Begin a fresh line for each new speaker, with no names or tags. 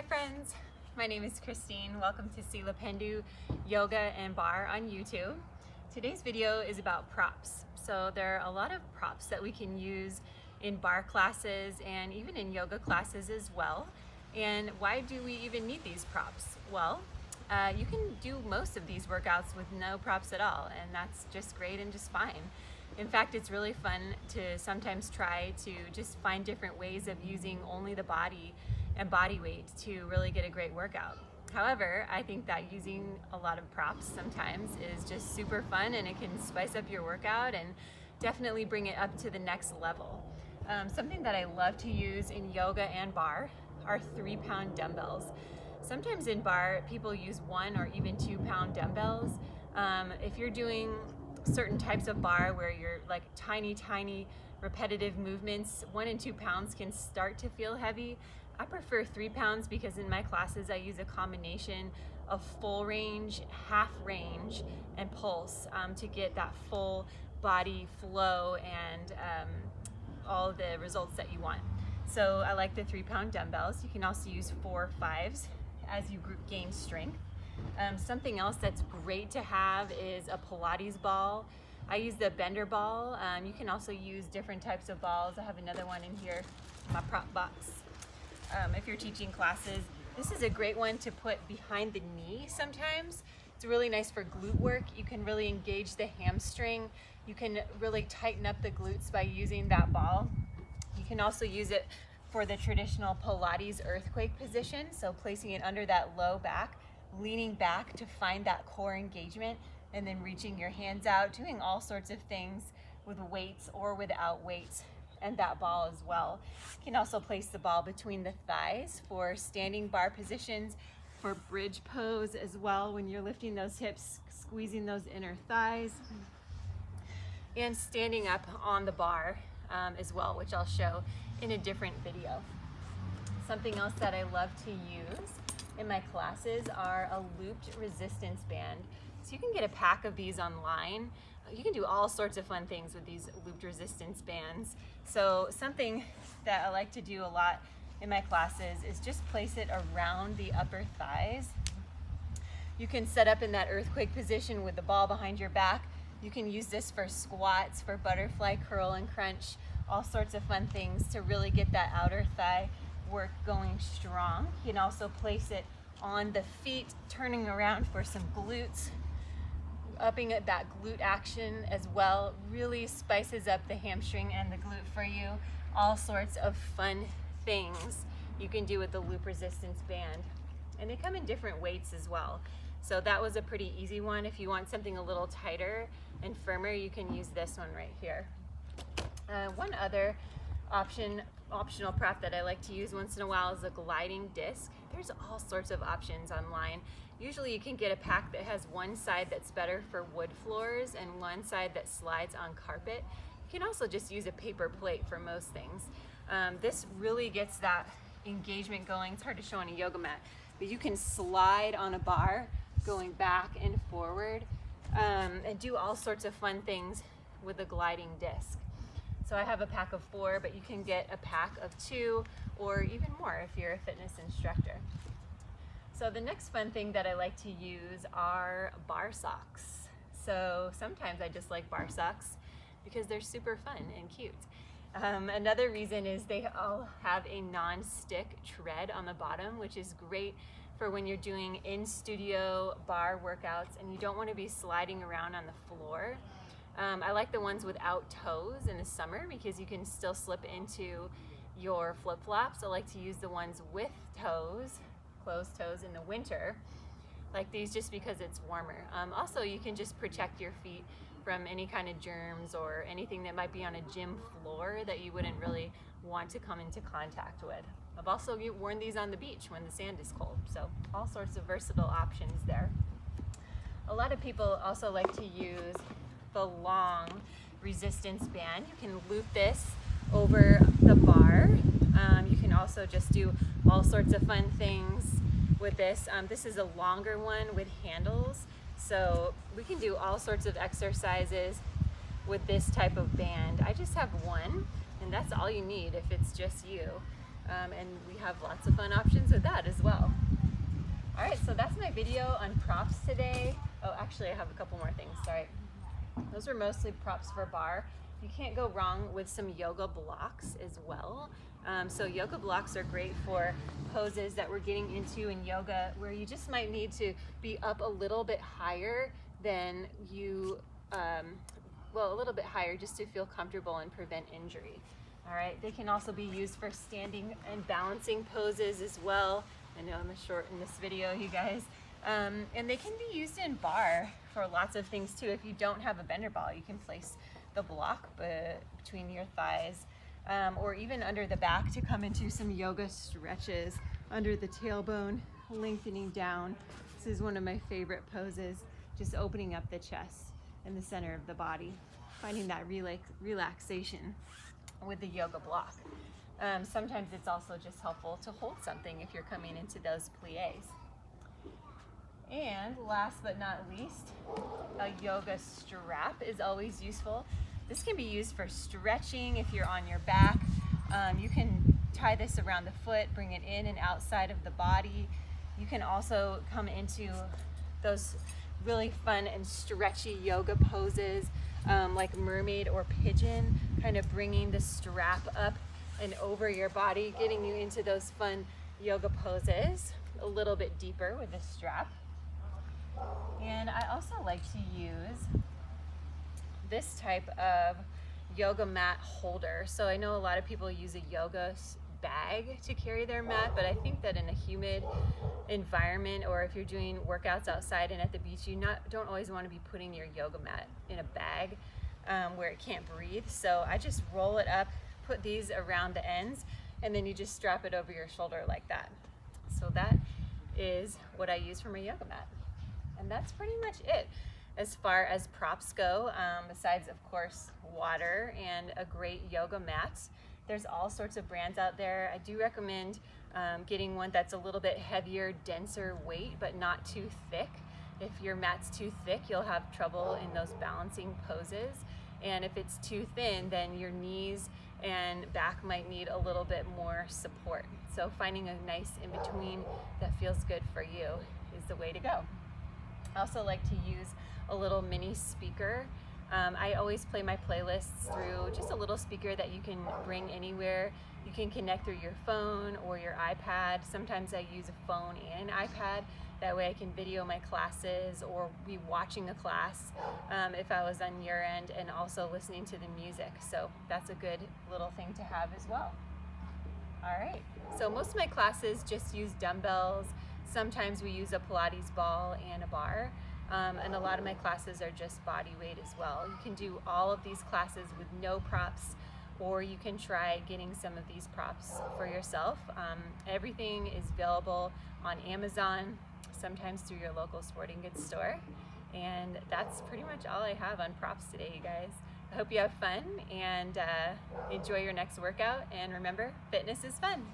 Hi friends, my name is Christine. Welcome to Sila Pendu Yoga and Barre on YouTube. Today's video is about props. So there are a lot of props that we can use in barre classes and even in yoga classes as well. And why do we even need these props? Well, you can do most of these workouts with no props at all, and that's just great and just fine. In fact, it's really fun to sometimes try to just find different ways of using only the body and body weight to really get a great workout. However, I think that using a lot of props sometimes is just super fun, and it can spice up your workout and definitely bring it up to the next level. Something that I love to use in yoga and barre are 3-pound dumbbells. Sometimes in barre, people use 1 or even 2-pound dumbbells. If you're doing certain types of barre where you're like tiny repetitive movements, 1 and 2 pounds can start to feel heavy. I prefer 3 pounds because in my classes I use a combination of full range, half range, and pulse to get that full body flow and all the results that you want. So I like the 3-pound dumbbells. You can also use 4 or 5s as you gain strength. Something else that's great to have is a Pilates ball. I use the bender ball. You can also use different types of balls. I have another one in here, my prop box. If you're teaching classes, this is a great one to put behind the knee sometimes. It's really nice for glute work. You can really engage the hamstring. You can really tighten up the glutes by using that ball. You can also use it for the traditional Pilates earthquake position, so placing it under that low back, leaning back to find that core engagement, and then reaching your hands out, doing all sorts of things with weights or without weights, and that ball as well. You can also place the ball between the thighs for standing barre positions, for bridge pose as well, when you're lifting those hips, squeezing those inner thighs, and standing up on the bar as well, which I'll show in a different video. Something else that I love to use in my classes are a looped resistance band. So you can get a pack of these online. You can do all sorts of fun things with these looped resistance bands. So something that I like to do a lot in my classes is just place it around the upper thighs. You can set up in that earthquake position with the ball behind your back. You can use this for squats, for butterfly curl and crunch, all sorts of fun things to really get that outer thigh work going strong. You can also place it on the feet, turning around for some glutes, upping that glute action as well. Really spices up the hamstring and the glute for you. All sorts of fun things you can do with the loop resistance band. And they come in different weights as well. So that was a pretty easy one. If you want something a little tighter and firmer, you can use this one right here. One other optional prop that I like to use once in a while is a gliding disc. There's all sorts of options online. Usually you can get a pack that has one side that's better for wood floors and one side that slides on carpet. You can also just use a paper plate for most things. This really gets that engagement going. It's hard to show on a yoga mat, but you can slide on a bar going back and forward and do all sorts of fun things with a gliding disc. So I have a pack of 4, but you can get a pack of 2 or even more if you're a fitness instructor. So the next fun thing that I like to use are barre socks. So sometimes I just like barre socks because they're super fun and cute. Another reason is they all have a non-stick tread on the bottom, which is great for when you're doing in-studio barre workouts and you don't want to be sliding around on the floor. I like the ones without toes in the summer because you can still slip into your flip-flops. I like to use the ones with toes, closed toes in the winter, like these, just because it's warmer. Also, you can just protect your feet from any kind of germs or anything that might be on a gym floor that you wouldn't really want to come into contact with. I've also worn these on the beach when the sand is cold, so all sorts of versatile options there. A lot of people also like to use the long resistance band. You can loop this over the bar. You can also just do all sorts of fun things with this. This is a longer one with handles, so we can do all sorts of exercises with this type of band. I just have one, and that's all you need if it's just you. and we have lots of fun options with that as well. All right, so that's my video on props today. Oh, actually I have a couple more things, sorry. Those are mostly props for bar. You can't go wrong with some yoga blocks as well. So yoga blocks are great for poses that we're getting into in yoga where you just might need to be up a little bit higher than you, well, a little bit higher just to feel comfortable and prevent injury. All right, they can also be used for standing and balancing poses as well. I know I'm short in this video, you guys. And they can be used in bar for lots of things too. If you don't have a bender ball, you can place the block between your thighs or even under the back to come into some yoga stretches under the tailbone, lengthening down. This is one of my favorite poses, just opening up the chest and the center of the body, finding that relaxation with the yoga block. Sometimes it's also just helpful to hold something if you're coming into those plies. And last but not least, a yoga strap is always useful. This can be used for stretching if you're on your back. You can tie this around the foot, bring it in and outside of the body. You can also come into those really fun and stretchy yoga poses like mermaid or pigeon, kind of bringing the strap up and over your body, getting you into those fun yoga poses a little bit deeper with the strap. And I also like to use this type of yoga mat holder. So I know a lot of people use a yoga bag to carry their mat, but I think that in a humid environment, or if you're doing workouts outside and at the beach, you don't always want to be putting your yoga mat in a bag where it can't breathe. So I just roll it up, put these around the ends, and then you just strap it over your shoulder like that. So that is what I use for my yoga mat. And that's pretty much it as far as props go, besides of course water and a great yoga mat. There's all sorts of brands out there. I do recommend getting one that's a little bit heavier, denser weight, but not too thick. If your mat's too thick, you'll have trouble in those balancing poses. And if it's too thin, then your knees and back might need a little bit more support. So finding a nice in between that feels good for you is the way to go. I also like to use a little mini speaker. I always play my playlists through just a little speaker that you can bring anywhere. You can connect through your phone or your iPad. Sometimes I use a phone and an iPad. That way I can video my classes or be watching a class if I was on your end, and also listening to the music. So that's a good little thing to have as well. All right, so most of my classes just use dumbbells. Sometimes we use a Pilates ball and a bar, and a lot of my classes are just body weight as well. You can do all of these classes with no props, or you can try getting some of these props for yourself. Everything is available on Amazon, sometimes through your local sporting goods store. And that's pretty much all I have on props today, you guys. I hope you have fun and enjoy your next workout. And remember, fitness is fun.